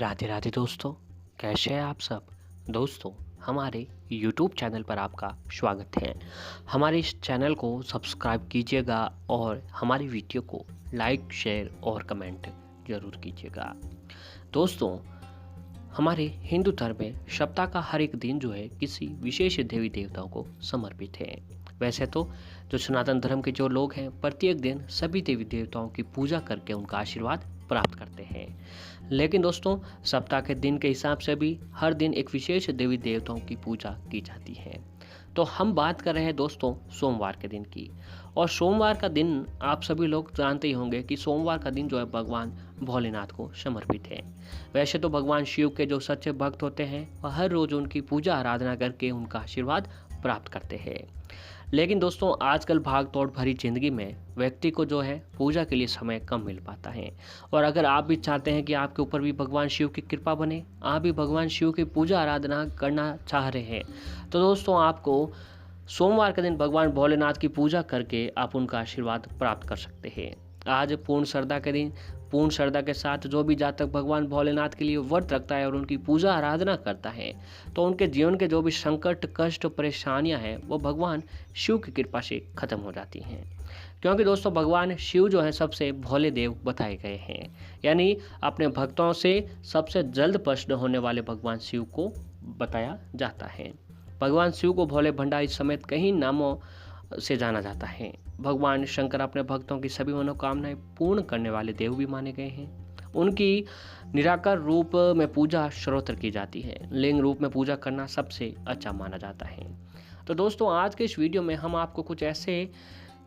राधे राधे दोस्तों, कैसे हैं आप सब। दोस्तों, हमारे YouTube चैनल पर आपका स्वागत है। हमारे इस चैनल को सब्सक्राइब कीजिएगा और हमारी वीडियो को लाइक, शेयर और कमेंट ज़रूर कीजिएगा। दोस्तों, हमारे हिंदू धर्म में सप्ताह का हर एक दिन जो है किसी विशेष देवी देवताओं को समर्पित है। वैसे तो जो सनातन धर्म के जो लोग हैं प्रत्येक दिन सभी देवी देवताओं की पूजा करके उनका आशीर्वाद प्राप्त करते हैं। लेकिन दोस्तों, सप्ताह के दिन के हिसाब से भी हर दिन एक विशेष देवी देवताओं की पूजा की जाती है। तो हम बात कर रहे हैं दोस्तों सोमवार के दिन की। और सोमवार का दिन आप सभी लोग जानते ही होंगे कि सोमवार का दिन जो है भगवान भोलेनाथ को समर्पित है। वैसे तो भगवान शिव के जो सच्चे भक्त होते हैं वह हर रोज़ उनकी पूजा आराधना करके उनका आशीर्वाद प्राप्त करते हैं। लेकिन दोस्तों, आजकल भाग दौड़ भरी जिंदगी में व्यक्ति को जो है पूजा के लिए समय कम मिल पाता है। और अगर आप भी चाहते हैं कि आपके ऊपर भी भगवान शिव की कृपा बने, आप भी भगवान शिव की पूजा आराधना करना चाह रहे हैं, तो दोस्तों आपको सोमवार के दिन भगवान भोलेनाथ की पूजा करके आप उनका आशीर्वाद प्राप्त कर सकते हैं। आज पूर्ण श्रद्धा के दिन पूर्ण श्रद्धा के साथ जो भी जातक भगवान भोलेनाथ के लिए व्रत रखता है और उनकी पूजा आराधना करता है, तो उनके जीवन के जो भी संकट, कष्ट, परेशानियां हैं वो भगवान शिव की कृपा से खत्म हो जाती हैं। क्योंकि दोस्तों भगवान शिव जो है सबसे भोले देव बताए गए हैं, यानी अपने भक्तों से सबसे जल्द प्रसन्न होने वाले भगवान शिव को बताया जाता है। भगवान शिव को भोले भंडारी समेत कई नामों से जाना जाता है। भगवान शंकर अपने भक्तों की सभी मनोकामनाएं पूर्ण करने वाले देव भी माने गए हैं। उनकी निराकार रूप में पूजा सर्वत्र की जाती है, लिंग रूप में पूजा करना सबसे अच्छा माना जाता है। तो दोस्तों, आज के इस वीडियो में हम आपको कुछ ऐसे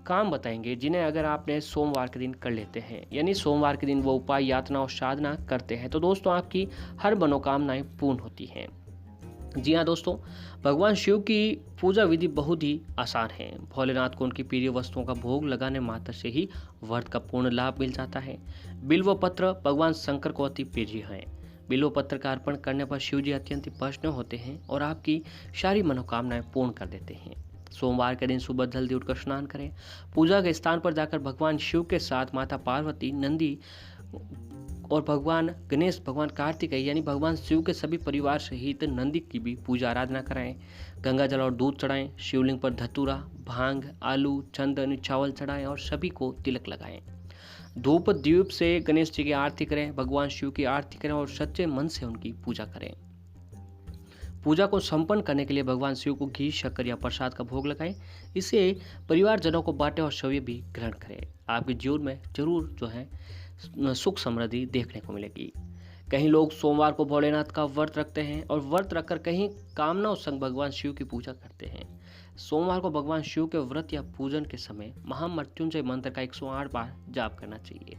काम बताएंगे जिन्हें अगर आपने सोमवार के दिन कर लेते हैं, यानी सोमवार के दिन वो उपाय, यातना और साधना करते हैं, तो दोस्तों आपकी हर मनोकामनाएं पूर्ण होती हैं। जी हाँ दोस्तों, भगवान शिव की पूजा विधि बहुत ही आसान है। भोलेनाथ को उनकी प्रिय वस्तुओं का भोग लगाने मात्र से ही व्रत का पूर्ण लाभ मिल जाता है। बिल्व पत्र भगवान शंकर को अति प्रिय है। बिल्व पत्र का अर्पण करने पर शिव जी अत्यंत प्रसन्न होते हैं और आपकी सारी मनोकामनाएं पूर्ण कर देते हैं। सोमवार के दिन सुबह जल्दी उठकर स्नान करें। पूजा के स्थान पर जाकर भगवान शिव के साथ माता पार्वती, नंदी और भगवान गणेश, भगवान कार्तिकेय यानी भगवान शिव के सभी परिवार सहित नंदी की भी पूजा आराधना कराएं। गंगा जल और दूध चढ़ाएं। शिवलिंग पर धतूरा, भांग, आलू, चंदन, चावल चढ़ाएं और सभी को तिलक लगाएं। धूप दीप से गणेश जी की आरती करें, भगवान शिव की आरती करें और सच्चे मन से उनकी पूजा करें। पूजा को संपन्न करने के लिए भगवान शिव को घी, शक्कर या प्रसाद का भोग लगाएं। इसे परिवारजनों को बांटें और सभी भी ग्रहण करें। आपके जीवन में जरूर जो है सुख समृद्धि देखने को मिलेगी। कहीं लोग सोमवार को भोलेनाथ का व्रत रखते हैं और व्रत रखकर कहीं कामनाओं संग भगवान शिव की पूजा करते हैं। सोमवार को भगवान शिव के व्रत या पूजन के समय महामृत्युंजय मंत्र का 108 बार जाप करना चाहिए।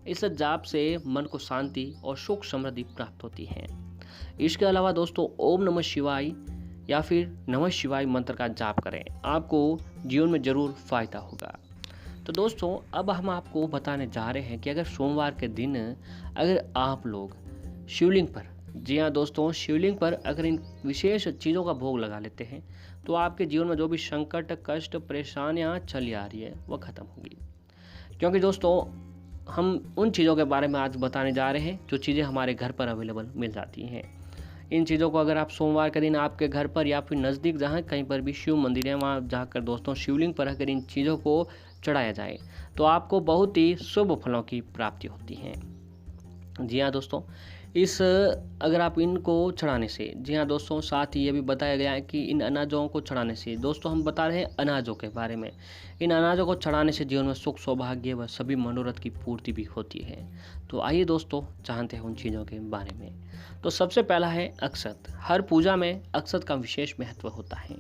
इस जाप से मन को शांति और सुख समृद्धि प्राप्त होती है। इसके अलावा दोस्तों ओम नमः शिवाय या फिर नमः शिवाय मंत्र का जाप करें, आपको जीवन में जरूर फायदा होगा। तो दोस्तों, अब हम आपको बताने जा रहे हैं कि अगर सोमवार के दिन अगर आप लोग शिवलिंग पर, जी हाँ दोस्तों, शिवलिंग पर अगर इन विशेष चीज़ों का भोग लगा लेते हैं तो आपके जीवन में जो भी संकट, कष्ट, परेशानियाँ चली आ रही है वह खत्म होगी। क्योंकि दोस्तों हम उन चीज़ों के बारे में आज बताने जा रहे हैं जो चीज़ें हमारे घर पर अवेलेबल मिल जाती हैं। इन चीज़ों को अगर आप सोमवार के दिन आपके घर पर या फिर नज़दीक जहाँ कहीं पर भी शिव मंदिर है वहाँ जाकर दोस्तों शिवलिंग पर अगर इन चीज़ों को चढ़ाया जाए तो आपको बहुत ही शुभ फलों की प्राप्ति होती है। जी हाँ दोस्तों, अगर आप इनको चढ़ाने से, जी हाँ दोस्तों, साथ ही ये भी बताया गया है कि इन अनाजों को चढ़ाने से, दोस्तों हम बता रहे हैं अनाजों के बारे में, इन अनाजों को चढ़ाने से जीवन में सुख, सौभाग्य व सभी मनोरथ की पूर्ति भी होती है। तो आइए दोस्तों जानते हैं उन चीज़ों के बारे में। तो सबसे पहला है अक्षत। हर पूजा में अक्षत का विशेष महत्व होता है।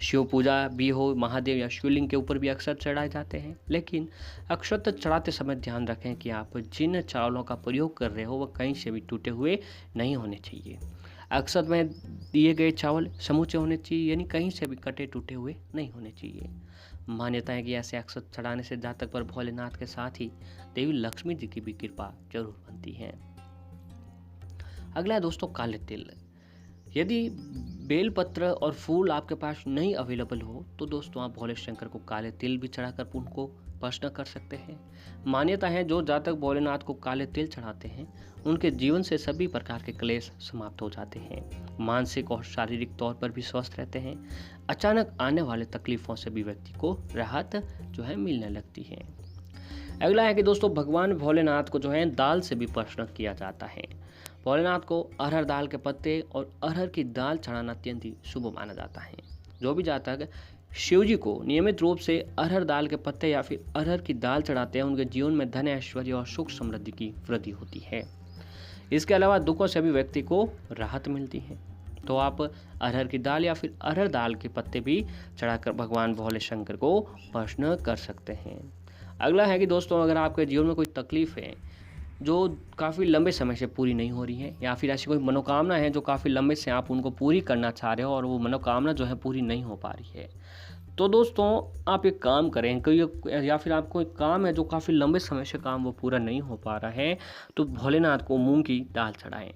शिव पूजा भी हो, महादेव या शिवलिंग के ऊपर भी अक्षत चढ़ाए जाते हैं, लेकिन अक्षत चढ़ाते समय ध्यान रखें कि आप जिन चावलों का प्रयोग कर रहे हो वह कहीं से भी टूटे हुए नहीं होने चाहिए। अक्षत में दिए गए चावल समूचे होने चाहिए, यानी कहीं से भी कटे टूटे हुए नहीं होने चाहिए। मान्यता है कि ऐसे अक्षत चढ़ाने से जातक पर भोलेनाथ के साथ ही देवी लक्ष्मी जी की भी कृपा जरूर बनती है। अगला है दोस्तों काले तिल। यदि बेलपत्र और फूल आपके पास नहीं अवेलेबल हो तो दोस्तों आप भोले शंकर को काले तिल भी चढ़ाकर उनको प्रश्न कर सकते हैं। मान्यता है जो जातक भोलेनाथ को काले तिल चढ़ाते हैं उनके जीवन से सभी प्रकार के क्लेश समाप्त हो जाते हैं, मानसिक और शारीरिक तौर पर भी स्वस्थ रहते हैं। अचानक आने वाले तकलीफों से भी व्यक्ति को राहत जो है मिलने लगती है। अगला है कि दोस्तों भगवान भोलेनाथ को जो है दाल से भी प्रश्न किया जाता है। भोलेनाथ को अरहर दाल के पत्ते और अरहर की दाल चढ़ाना अत्यंत ही शुभ माना जाता है। जो भी जातक शिव जी को नियमित रूप से अरहर दाल के पत्ते या फिर अरहर की दाल चढ़ाते हैं उनके जीवन में धन, ऐश्वर्य और सुख समृद्धि की वृद्धि होती है। इसके अलावा दुखों से भी व्यक्ति को राहत मिलती है। तो आप अरहर की दाल या फिर अरहर दाल के पत्ते भी चढ़ाकर भगवान भोले शंकर को प्रश्न कर सकते हैं। अगला है कि दोस्तों अगर आपके जीवन में कोई तकलीफ है जो काफ़ी लंबे समय से पूरी नहीं हो रही है या फिर ऐसी कोई मनोकामना है जो काफ़ी लंबे से आप उनको पूरी करना चाह रहे हो और वो मनोकामना जो है पूरी नहीं हो पा रही है, तो दोस्तों आप एक काम करें, कोई या फिर आपको एक काम है जो काफ़ी लंबे समय से काम वो पूरा नहीं हो पा रहा है, तो भोलेनाथ को मूंग की दाल चढ़ाएं।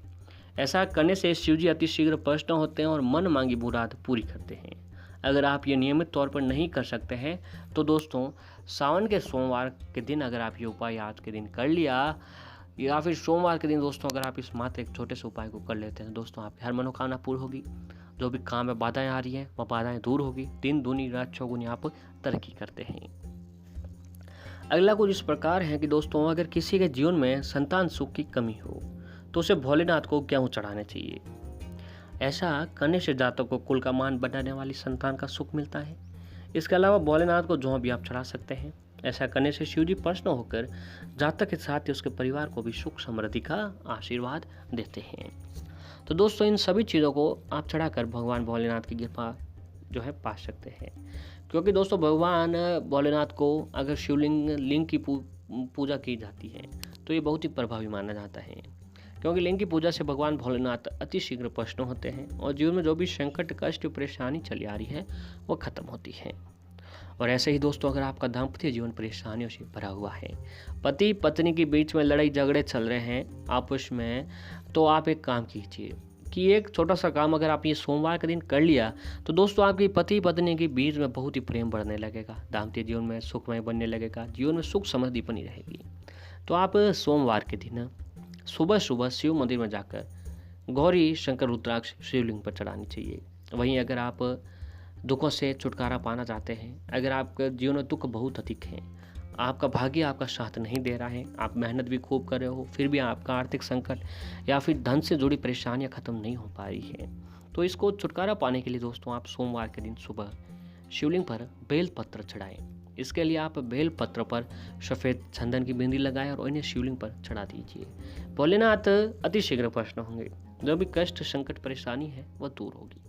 ऐसा करने से शिव जी अतिशीघ्र प्रसन्न होते हैं और मन मांगी मुराद पूरी करते हैं। अगर आप ये नियमित तौर पर नहीं कर सकते हैं तो दोस्तों सावन के सोमवार के दिन अगर आप ये उपाय आज के दिन कर लिया या फिर सोमवार के दिन दोस्तों अगर आप इस मात्र एक छोटे से उपाय को कर लेते हैं दोस्तों आपकी हर मनोकामना पूरी होगी। जो भी काम में बाधाएं आ रही हैं वह बाधाएं दूर होगी, दिन दूनी रात चौगुनी आप तरक्की करते हैं। अगला कुछ इस प्रकार है कि दोस्तों अगर किसी के जीवन में संतान सुख की कमी हो तो उसे भोलेनाथ को गेहूं चढ़ाने चाहिए। ऐसा करने से जातक को कुल का मान बढ़ाने वाली संतान का सुख मिलता है। इसके अलावा भोलेनाथ को जौ भी आप चढ़ा सकते हैं। ऐसा करने से शिव जी प्रसन्न होकर जातक के साथ ही उसके परिवार को भी सुख समृद्धि का आशीर्वाद देते हैं। तो दोस्तों इन सभी चीज़ों को आप चढ़ाकर भगवान भोलेनाथ की कृपा जो है पा सकते हैं, क्योंकि दोस्तों भगवान भोलेनाथ को अगर शिवलिंग लिंग की पूजा की जाती है तो ये बहुत ही प्रभावी माना जाता है, क्योंकि लिंग की पूजा से भगवान भोलेनाथ अति शीघ्र प्रसन्न होते हैं और जीवन में जो भी संकट, कष्ट, परेशानी चली आ रही है वो खत्म होती है। और ऐसे ही दोस्तों अगर आपका दाम्पत्य जीवन परेशानियों से भरा हुआ है, पति पत्नी के बीच में लड़ाई झगड़े चल रहे हैं आपस में, तो आप एक काम कीजिए कि एक छोटा सा काम अगर आप ये सोमवार के दिन कर लिया तो दोस्तों आपकी पति पत्नी के बीच में बहुत ही प्रेम बढ़ने लगेगा, दाम्पत्य जीवन में सुखमय बनने लगेगा, जीवन में सुख समृद्धि बनी रहेगी। तो आप सोमवार के दिन सुबह सुबह शिव मंदिर में जाकर गौरी शंकर रुद्राक्ष शिवलिंग पर चढ़ानी चाहिए। वहीं अगर आप दुखों से छुटकारा पाना चाहते हैं, अगर आपके जीवन में दुख बहुत अधिक है, आपका भाग्य आपका साथ नहीं दे रहा है, आप मेहनत भी खूब कर रहे हो फिर भी आपका आर्थिक संकट या फिर धन से जुड़ी परेशानियां खत्म नहीं हो पा रही है, तो इसको छुटकारा पाने के लिए दोस्तों आप सोमवार के दिन सुबह शिवलिंग पर बेल पत्र चढ़ाएं। इसके लिए आप बेल पत्र पर सफ़ेद चंदन की बिंदी लगाएं और उन्हें शिवलिंग पर चढ़ा दीजिए। भोलेनाथ अति शीघ्र प्रसन्न होंगे, जो भी कष्ट, संकट, परेशानी है वह दूर होगी।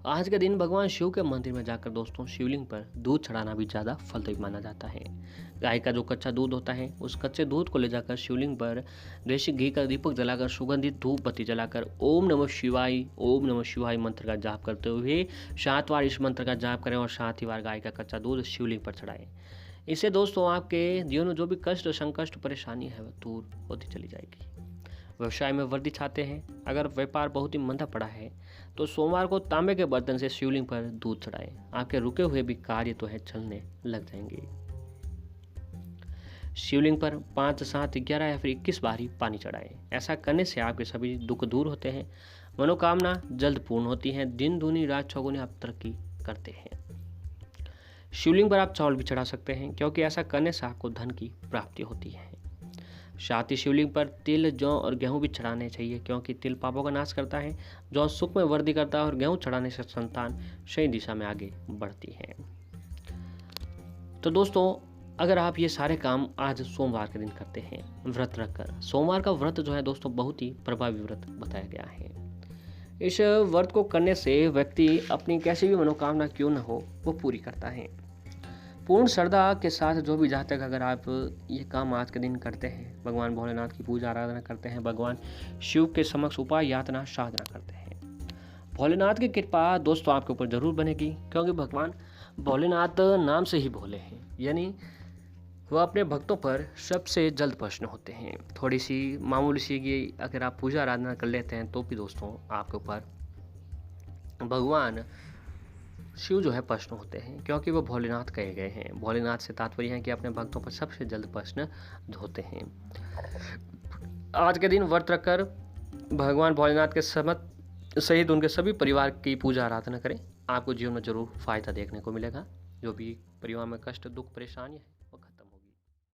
आज के दिन भगवान शिव के मंदिर में जाकर दोस्तों शिवलिंग पर दूध चढ़ाना भी ज़्यादा फलदायी माना जाता है। गाय का जो कच्चा दूध होता है उस कच्चे दूध को ले जाकर शिवलिंग पर देशी घी का दीपक जलाकर सुगंधित धूप बत्ती जलाकर ओम नमः शिवाय मंत्र का जाप करते हुए 7 बार इस मंत्र का जाप करें और 7 ही बार गाय का कच्चा दूध शिवलिंग पर चढ़ाएं। इससे दोस्तों आपके जीवन में जो भी कष्ट, संकट, परेशानी है वह दूर होती चली जाएगी। व्यवसाय में वृद्धि चाहते हैं, अगर व्यापार बहुत ही मंदा पड़ा है तो सोमवार को तांबे के बर्तन से शिवलिंग पर दूध चढ़ाएं। आपके रुके हुए भी कार्य तो है चलने लग जाएंगे। शिवलिंग पर 5, 7, 11 या फिर 21 बार ही पानी चढ़ाएं। ऐसा करने से आपके सभी दुख दूर होते हैं, मनोकामना जल्द पूर्ण होती है, दिन दूनी रात चौगुनी आप तरक्की करते हैं। शिवलिंग पर आप चावल भी चढ़ा सकते हैं, क्योंकि ऐसा करने से आपको धन की प्राप्ति होती है। साथ ही शिवलिंग पर तिल, जौ और गेहूं भी चढ़ाने चाहिए, क्योंकि तिल पापों का नाश करता है, जौ सुख में वृद्धि करता है और गेहूं चढ़ाने से संतान सही दिशा में आगे बढ़ती है। तो दोस्तों अगर आप ये सारे काम आज सोमवार के दिन करते हैं व्रत रखकर, सोमवार का व्रत जो है दोस्तों बहुत ही प्रभावी व्रत बताया गया है। इस व्रत को करने से व्यक्ति अपनी कैसी भी मनोकामना क्यों न हो वो पूरी करता है। पूर्ण श्रद्धा के साथ जो भी जातक अगर आप ये काम आज के दिन करते हैं, भगवान भोलेनाथ की पूजा आराधना करते हैं, भगवान शिव के समक्ष उपाय, यातना, साधना करते हैं, भोलेनाथ की कृपा दोस्तों आपके ऊपर जरूर बनेगी, क्योंकि भगवान भोलेनाथ नाम से ही भोले हैं, यानी वह अपने भक्तों पर सबसे जल्द प्रसन्न होते हैं। थोड़ी सी मामूली सी ये अगर आप पूजा आराधना कर लेते हैं तो भी दोस्तों आपके ऊपर भगवान शिव जो है प्रश्न होते हैं, क्योंकि वो भोलेनाथ कहे गए हैं। भोलेनाथ से तात्पर्य है कि अपने भक्तों पर सबसे जल्द प्रश्न धोते हैं। आज के दिन व्रत रखकर भगवान भोलेनाथ के समत सहित उनके सभी परिवार की पूजा आराधना करें। आपको जीवन में जरूर फायदा देखने को मिलेगा। जो भी परिवार में कष्ट, दुख, परेशानी है